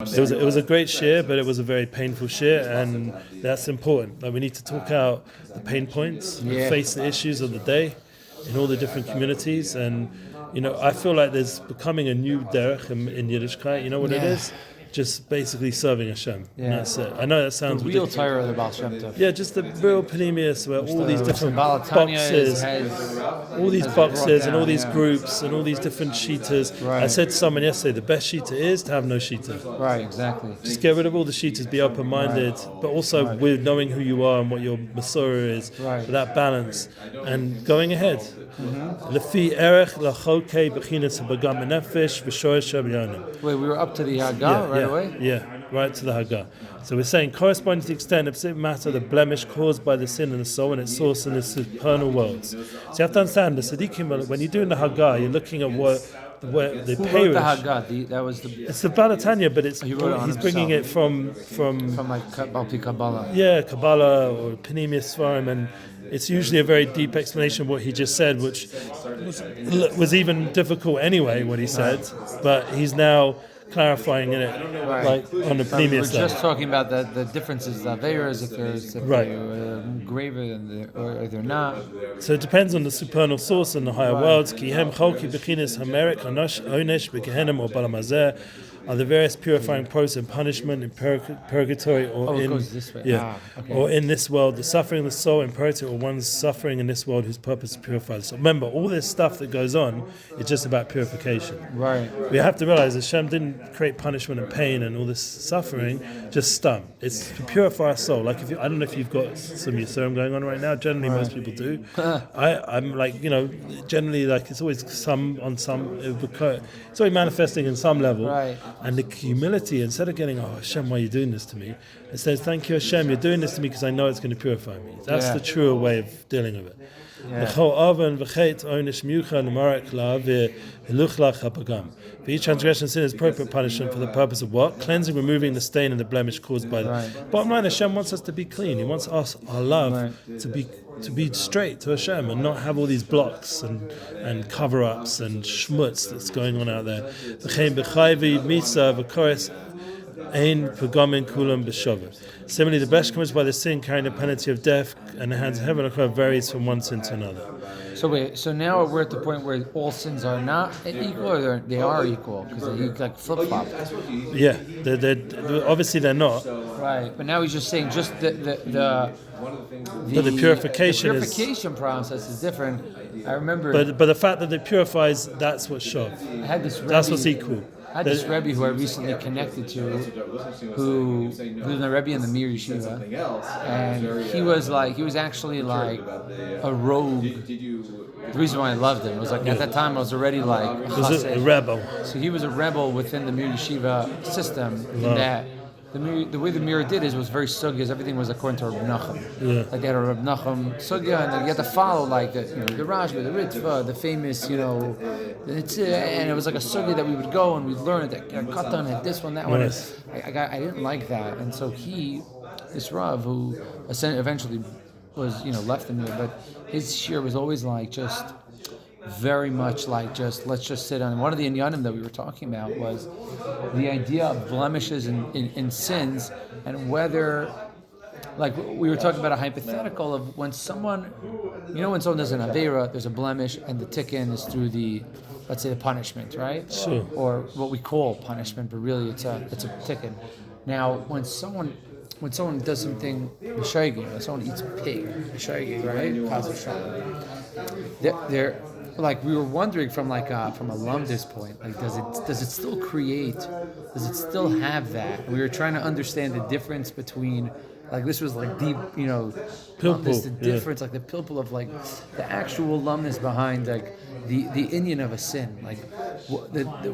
It was a great share, but it was a very painful share, and that's important. Like, we need to talk out the pain points, and face the issues of the day in all the different communities. And I feel like there's becoming a new derech in Yiddishkeit. You know what it is? Just basically serving Hashem. And that's it. I know that sounds the real Torah of the Baal Shem Tov. Yeah, just the real panemius where all these different boxes, and all these groups and all these different shitas. Right. I said to someone yesterday, the best shita is to have no shita. Right, exactly. Just get rid of all the shitas, be open-minded, but also with knowing who you are and what your Masorah is, with that balance, and going ahead. Lefi erech lachokei bechinas habagam nefesh v'shoresh habyanim. Wait, we were up to the Haggah right away? Yeah, right to the Haggah. So we're saying, corresponding to the extent of specific matter, the blemish caused by the sin in the soul and its source in the supernal worlds. So you have to understand, the Tzaddikim, when you're doing the Haggah, you're looking at what the Who wrote the Haggah? It's the Tanya, but he's bringing it from like Kabbalah. Yeah, Kabbalah or Panemius Svarim, and it's usually a very deep explanation of what he just said, which was even difficult anyway, what he said, but he's now clarifying in it, like on the previous level. We're just talking about the differences, the Averas, if they're graver or they're not. So it depends on the supernal source and the higher worlds. Ki hem cholki bechinis hamerek hanosh onesh begehenim or balamazeh are the various purifying process and punishment in purgatory or or in this world, the suffering of the soul in purgatory, or one's suffering in this world whose purpose is to purify. So remember, all this stuff that goes on is just about purification. Right. We have to realize that Hashem didn't create punishment and pain and all this suffering just stum. It's to purify our soul. Like I don't know if you've got some Yisurim going on right now. Generally, most people do. I'm like, generally, like it's always it's always manifesting in some level. Right. And the humility, instead of getting, oh Hashem, why are you doing this to me? It says, thank you Hashem, you're doing this to me because I know it's going to purify me. That's the truer way of dealing with it. For each transgression, sin is appropriate punishment for the purpose of what? Cleansing, removing the stain and the blemish caused by that. Bottom line, Hashem wants us to be clean. He wants us, our love, to be straight to Hashem and not have all these blocks and cover-ups and schmutz that's going on out there. Similarly, the best comes by the sin carrying the penalty of death, and the hands of heaven varies from one sin to another. So now we're at the point where all sins are not equal, or they are equal because they like flip-flop. Yeah, they're obviously they're not. Right, but now he's just saying just the purification process is different. I remember. But the fact that it purifies, that's what's shov. That's what's equal. I had this Rebbe who I recently connected to, who was a Rebbe in the Mir Yeshiva, and he was actually like a rogue. The reason why I loved him was like at that time I was already like a rebel. So he was a rebel within the Mir Yeshiva system in that. The way the Mir did was very sugya. Everything was according to Reb Nachum. Like they had a Reb Nachum sugya, and then you had to follow like the Rashba, the Ritva, the famous, and it was like a sugya that we would go and we'd learn that Katan had this one, that one. I didn't like that, and so this Rav who eventually was left the Mir, but his shir was always like just very much like just let's just sit on. One of the inyanim that we were talking about was the idea of blemishes in sins, and whether, like we were talking about a hypothetical of when someone, when someone does an aveira, there's a blemish, and the tikkun is through the, let's say, the punishment, right? Sure. Or what we call punishment, but really it's a tikkun. Now, when someone does something b'shaygin, when someone eats pig, b'shaygin, right? They're like we were wondering from a lumdis point, like does it still have that? And we were trying to understand the difference between, like this was like deep, lumdis, the difference, like the pilpul of like the actual lumdis behind like the inyan of a sin, like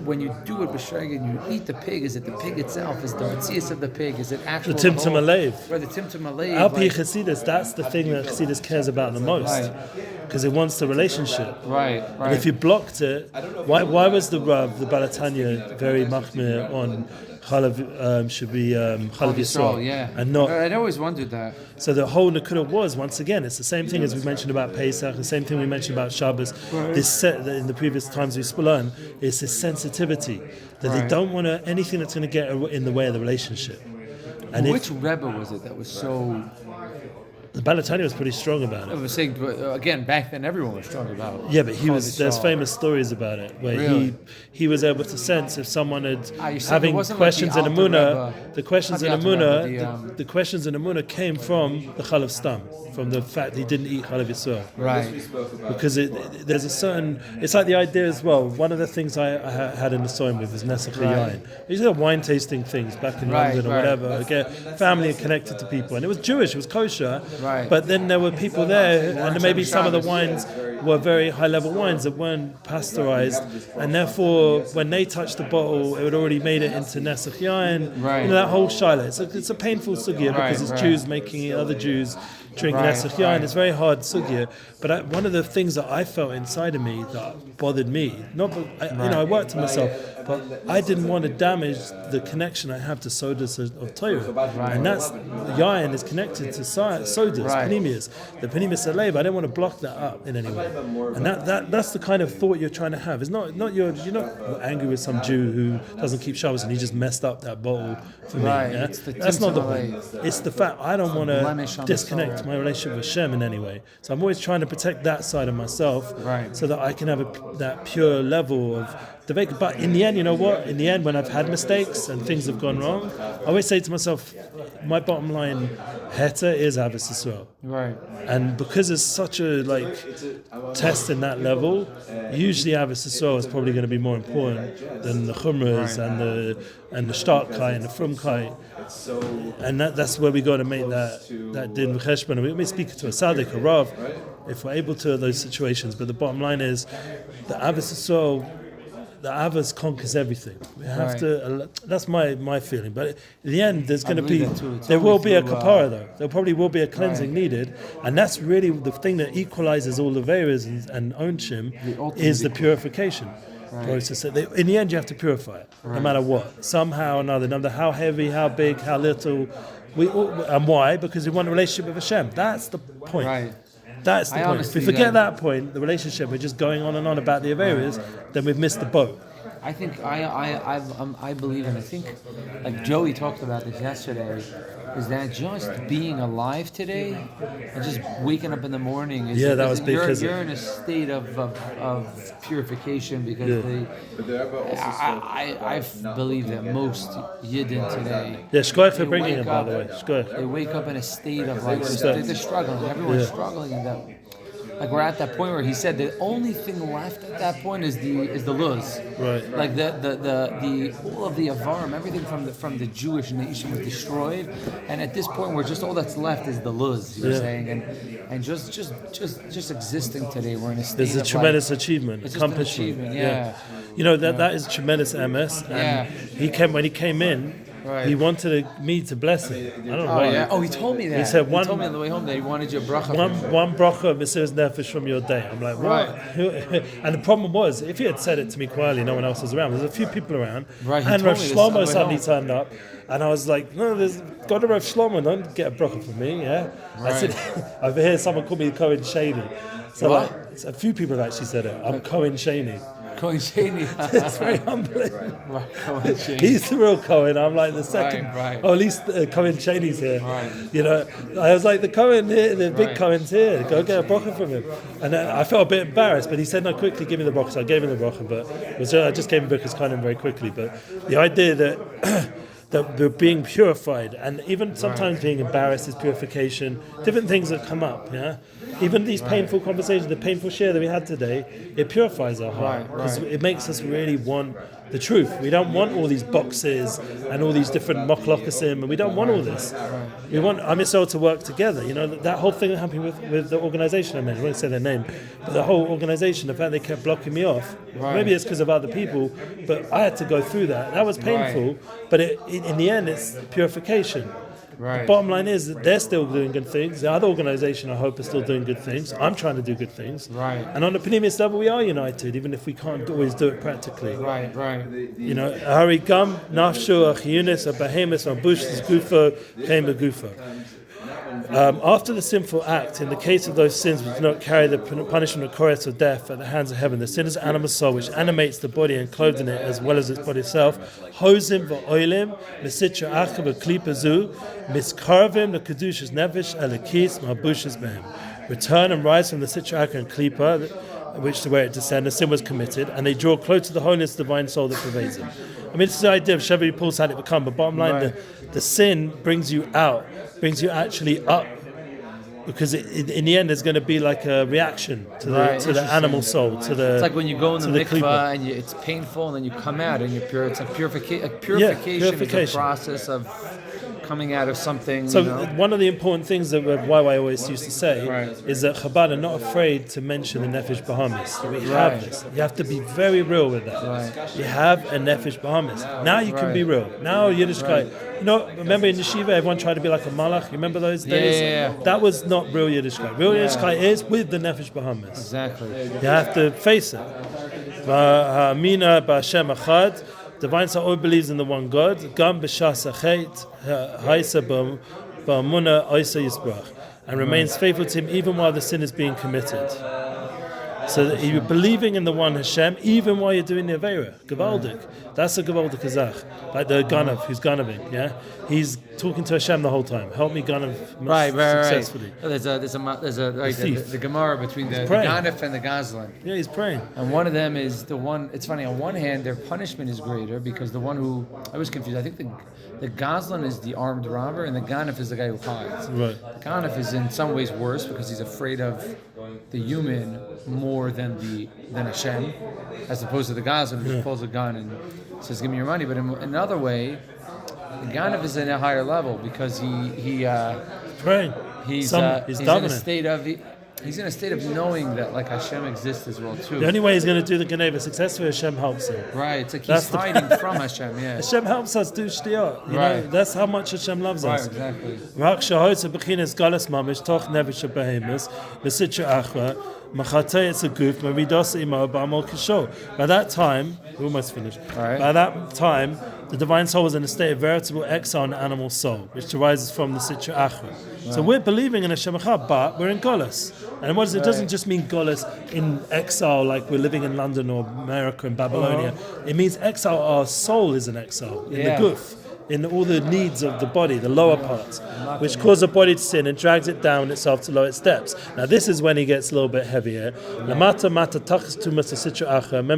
when you do it b'shagin, you eat the pig. Is it the pig itself? Is the mitzias of the pig? Is it actual the timtum alev? Or the timtum alev? Al pi Chassidus, that's the thing that Chassidus cares about the most, because it wants the relationship. Right. And if you blocked it, why was the Rav, the Balatanya, very machmir on chalav should be chalav Yisrael, yeah. and not. I'd always wondered that. So the whole Nakuda was, once again, it's the same thing as we mentioned about Pesach, the same thing we mentioned about Shabbos. Right. This set in the previous times we learned is this sensitivity that they don't want anything that's going to get in the way of the relationship. And which Rebbe was it that was so? The Balatani was pretty strong about it. I was saying, again, back then everyone was strong about it. Yeah, but there's famous stories about it where he was able to sense if someone had having questions in Amunah. The questions in Amunah, the questions in Amunah came from the Chalav Stam, from the fact he didn't eat Chalav Yisrael. Right. Because there's a certain, it's like the idea as well. One of the things I had in the Soim with was Nesach Yain. These are wine tasting things back in London or whatever. Again, family connected to people, and it was Jewish, it was kosher. Right. But then there were people there, and maybe some of the wines were very high-level wines that weren't pasteurized, and therefore, when they touched the bottle, it had already made it into Nesach Yain. Right. That whole shaila. It's a painful sugya because it's Jews making it, other Jews drinking Nesach Yain. It's very hard sugya. But one of the things that I felt inside of me that bothered me, I worked on myself, but I didn't want to damage the connection I have to sodas of Torah. And that's, Yain is connected to sodas, panemius. The panemius alev, I don't want to block that up in any way. And that's the kind of thought you're trying to have. It's not you're not angry with some Jew who doesn't keep Shabbos and he just messed up that bottle for me. Yeah? That's not the point. It's the fact I don't want to disconnect my relationship with Hashem in any way. So I'm always trying to protect that side of myself so that I can have that pure level of debate. But in the end, you know what? In the end, when I've had mistakes and things have gone wrong, I always say to myself, my bottom line, heta is Avos Yisrael. Right. And because it's such a test in that level, usually Avos Yisrael is probably going to be more important than the chumras and the starkai and the frumkai. And that's where we got to make that din v'cheshbon. We may speak to a tzaddik, a rav, if we're able to those situations. But the bottom line is, the Avos Yisrael, the Avos conquers everything. We have to. That's my feeling. But in the end, there's going to be. There will be a kapara though. There probably will be a cleansing needed, and that's really the thing that equalizes all the various and onshim is the purification process. In the end, you have to purify it, no matter what. Somehow or another, no matter how heavy, how big, how little. And why? Because we want a relationship with Hashem. That's the point. Right. That's the point. If we forget that point, the relationship, we're just going on and on about the areas, then we've missed the boat. I think I believe, and I think like Joey talked about this yesterday, is that just being alive today and just waking up in the morning is that was big. You're in a state of purification because I believe that most Yidden today. Yeah, shkoyach for bringing it, by the way. Shkoyach. They wake up in a state of they're struggling. Everyone's struggling in that. Like we're at that point where he said the only thing left at that point is the luz. Right. Like the all of the avarim, everything from the Jewish nation was destroyed, and at this point where just all that's left is the luz. You're saying, and just existing today, we're in a state. There's a tremendous achievement, accomplishment. Yeah. You know that is tremendous MS. And when he came in. Right. He wanted me to bless him. I don't know why. Yeah. Oh, he told me that. He told me on the way home that he wanted your bracha. One bracha of Mesiras Nefesh from your day. I'm like, what? Right. And the problem was, if he had said it to me quietly, no one else was around. There's a few people around. Right. And Rav Shlomo suddenly turned up. And I was like, no, there's got to Rav Shlomo, don't get a bracha from me. Yeah. Right. I said, over here, someone called me Cohen Shani. So a few people have actually said it. I'm Cohen Shani. Cohen Shani. It's very humbling. He's the real Cohen. I'm like the second. Right. Oh, at least Cohen Shani's here. Right. You know, I was like the Cohen here, the big Cohen's here. Go get a bracha from him. And then I felt a bit embarrassed, but he said, no, quickly give me the bracha. So I gave him the bracha, but I just gave him Birkas Kohanim very quickly. But the idea that that we're being purified, and even sometimes being embarrassed is purification. Different things that come up, yeah. Even these painful conversations, the painful share that we had today, it purifies our heart because it makes us really want the truth. We don't want all these boxes and all these different mochlokasim, and we don't want all this. We want Am Yisrael to work together. You know, that whole thing that happened with the organization I mentioned, I won't say their name, but the whole organization, the fact they kept blocking me off, maybe it's because of other people, but I had to go through that. That was painful, but in the end, it's purification. Right. The bottom line is that they're still doing good things. The other organization, I hope, is still doing good things. I'm trying to do good things. Right. And on the Pneumius level, we are united, even if we can't always do it practically. Right. You know, Hari Gam, Nafshu, Achiyunis, Abahemus, Ambush, Gufo, Kema Gufo. After the sinful act, in the case of those sins which do not carry the punishment of Koretz or death at the hands of heaven, the sinner's animal soul, which animates the body and clothes in it as well as its body itself, Hozim v'oilim, Mesitra acha v'klipa zu, Miskarvim the Kedushas Nevish Alekis Mabushas Behem. Return and rise from the Sitra acha and Klipa, where it descended, the sin was committed, and they draw close to the holiness of the divine soul that pervades them. I mean, this is the idea of Shevi Paul's had it become, but bottom line, the sin brings you out, brings you actually up, because in the end there's going to be like a reaction to the animal soul, to the. It's like when you go in the mikvah and it's painful, and then you come out and you're pure. It's like purification. Purification is the process of coming out of something. So one of the important things that YY always used to say is that Chabad are not afraid to mention the Nefesh Bahamis. We have this. You have to be very real with that. Right. You have a Nefesh Bahamis. Now you can be real. Now Yiddishkeit. You know, remember in Yeshiva, everyone tried to be like a Malach. You remember those days? Yeah. That was not real Yiddishkeit. Real Yiddishkeit is with the Nefesh Bahamis. Exactly. You have to face it. V'ha'amina b'Hashem achad. Divine soul always believes in the one God. Gam b'shas ha'chet ha'isa ba'amuna oisa yisbrach, and remains faithful to Him even while the sin is being committed. So that you're believing in the one Hashem even while you're doing the Aveira. Gavaldik. That's a Gavaldik Kazach. Like the Ganav who's Ganaving, yeah? He's talking to Hashem the whole time. Help me Ganav successfully. There's the Gemara between the Ganav and the Gazlan. Yeah, he's praying. And one of them is the one, it's funny, on one hand their punishment is greater because the one who, I was confused, I think the Gazlan is the armed robber and the Ganav is the guy who hides. Right. The Ganav is in some ways worse because he's afraid of the human more than Hashem, as opposed to the Gazlan who just pulls a gun and says, "Give me your money." But in another way, the Ganav is in a higher level because he's praying. He's in a state of. He's in a state of knowing that like Hashem exists as well too. The only way he's going to do the Geneva successfully, Hashem helps him. Right, it's like he's hiding from Hashem. Yeah, Hashem helps us do shtiyot. You know, that's how much Hashem loves us. Right, exactly. By that time, we're almost finished. Right. By that time, the divine soul was in a state of veritable exile in the animal soul, which arises from the Sitra Achra. Right. So we're believing in Hashem Echad, but we're in Golas. And what is it? Doesn't just mean Golas in exile, like we're living in London or America and Babylonia. It means exile. Our soul is in exile in the guf, in all the needs of the body, the lower parts, which cause the body to sin and drags it down itself to lower steps. Now this is when he gets a little bit heavier. Remember,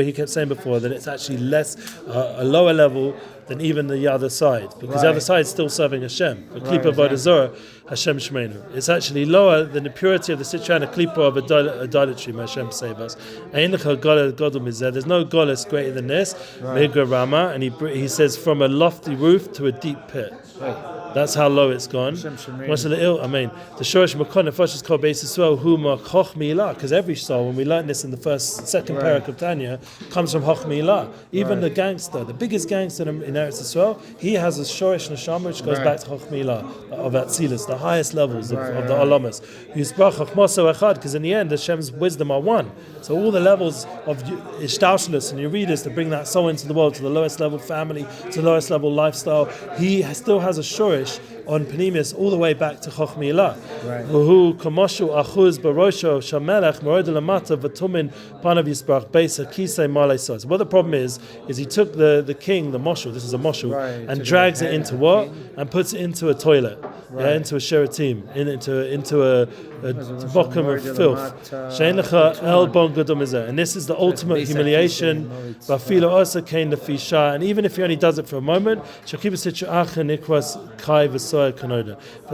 he kept saying before that it's actually less, a lower level than even the other side, because the other side is still serving Hashem. The klipa vodazora, Hashem Shmeinu. It's actually lower than the purity of the Sitra and the klipa of idolatry. May Hashem save us. There's no golas greater than this. Rama, and he says from a lofty roof to a deep pit. That's how low it's gone. What's the ill? I mean, the Shorish Makon Nefashis Kol Beis Yisrael Hu Choch Milah, because every soul, when we learned this in the second Perek of Tanya, comes from Choch Milah. Even the gangster, the biggest gangster in Eretz Yisrael, he has a Shorish Neshama which goes back to Choch Milah of Atzilus, the highest levels of the Olamas. Yisbrach Chochmaso Echad, because in the end, Hashem's wisdom are one. So all the levels of Ishtaushlus and Yuridus to bring that soul into the world, to the lowest level family, to the lowest level lifestyle, he still has a Shorish on Pneumius all the way back to Choch Milah. Who Kamoshu Achuz Barosho Shamelech Mored Lamata Vatumin Panav Yisbrach Beisa Kisei Malay Sos. What the problem is he took the king, the moshul, this is a moshul, and drags it into what? And puts it into a toilet, into a sheratim, into a bottom of filth. And this is the ultimate humiliation. And even if he only does it for a moment, for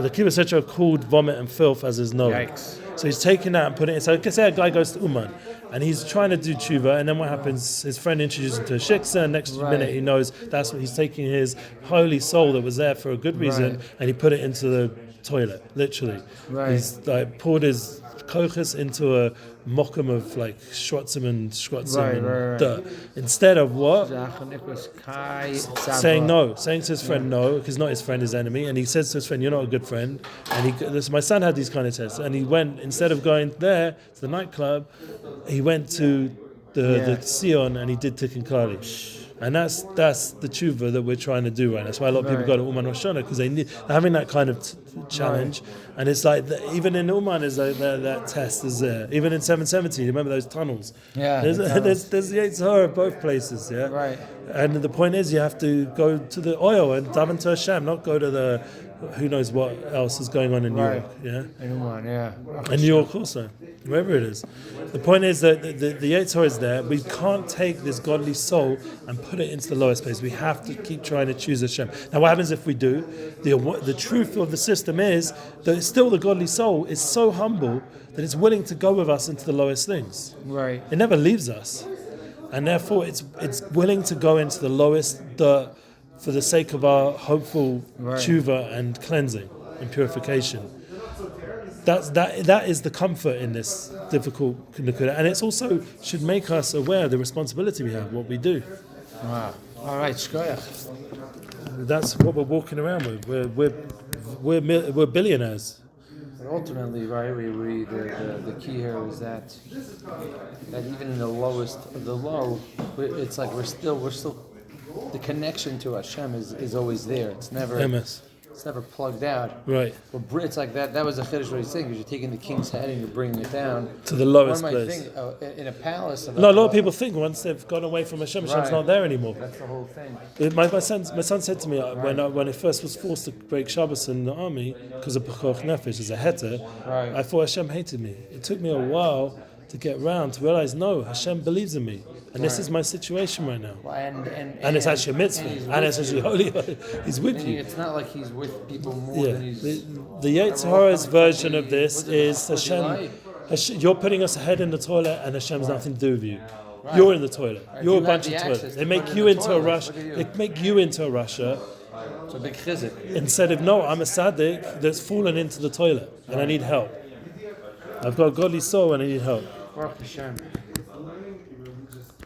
the kibbutz setra are called vomit and filth, as is known. So he's taking that and putting it. So I say a guy goes to Uman and he's trying to do tshuva, and then what happens? His friend introduces him to a shiksa, and next minute he knows that's what he's taking, his holy soul that was there for a good reason, and he put it into the toilet, literally. Right. He's like poured his kochis into a mokum of like schwatzim and dirt. Instead of what? Saying no, saying to his friend no, because not his friend, his enemy, and he says to his friend, "You're not a good friend." And my son had these kind of tests, and he went, instead of going there to the nightclub, he went to the Sion and he did Tikkun Klali. And that's the tshuva that we're trying to do right now. That's why a lot of people go to Uman Rosh Hashanah, because they're having that kind of challenge. And it's like, even in Uman, is like that test is there. Even in 770, you remember those tunnels? Yeah. There's the Yetzirah of both places, yeah? Right. And the point is, you have to go to the oil and daven to Hashem, not go to the who knows what else is going on in New York, yeah? In Uman, yeah. And New York also, wherever it is. The point is that the Yetzirah is there. We can't take this godly soul and put it into the lowest place. We have to keep trying to choose Hashem. Now, what happens if we do? The truth of the system is that still the godly soul is so humble that it's willing to go with us into the lowest things. Right. It never leaves us. And therefore, it's willing to go into the lowest dirt for the sake of our hopeful Teshuva and cleansing and purification. That is the comfort in this difficult Nakuda, and it's also should make us aware of the responsibility we have, what we do. Wow. All right, shkoyach. That's what we're walking around with. We're billionaires. But ultimately, right? The key here is that even in the lowest of the low, it's like we're still. The connection to Hashem is always there. It's never. MS. It's never plugged out. Right. But it's like that. That was a chiddush what he's saying, because you're taking the king's head and you're bringing it down to the lowest One might place. think, in a palace. A lot of people think once they've gone away from Hashem, Hashem's not there anymore. That's the whole thing. My son said to me when I first was forced to break Shabbos in the army because of Pekuach Nefesh as a heter, I thought Hashem hated me. It took me a while to get round to realize, no, Hashem believes in me, and this is my situation right now. Well, and it's actually a mitzvah, and it's actually holy. He's with you. It's not like he's with people more than he's. The Yetzirah's version of this is Hashem. You're putting us ahead in the toilet, and Hashem's nothing to do with you. Right. You're in the toilet. You're a bunch of toilets. They make you into a Russia. They make you into a Russia. It's a big chizuk. Instead of, no, I'm a tzaddik that's fallen into the toilet, and I need help. I've got a godly soul and I need help. Baruch Hashem.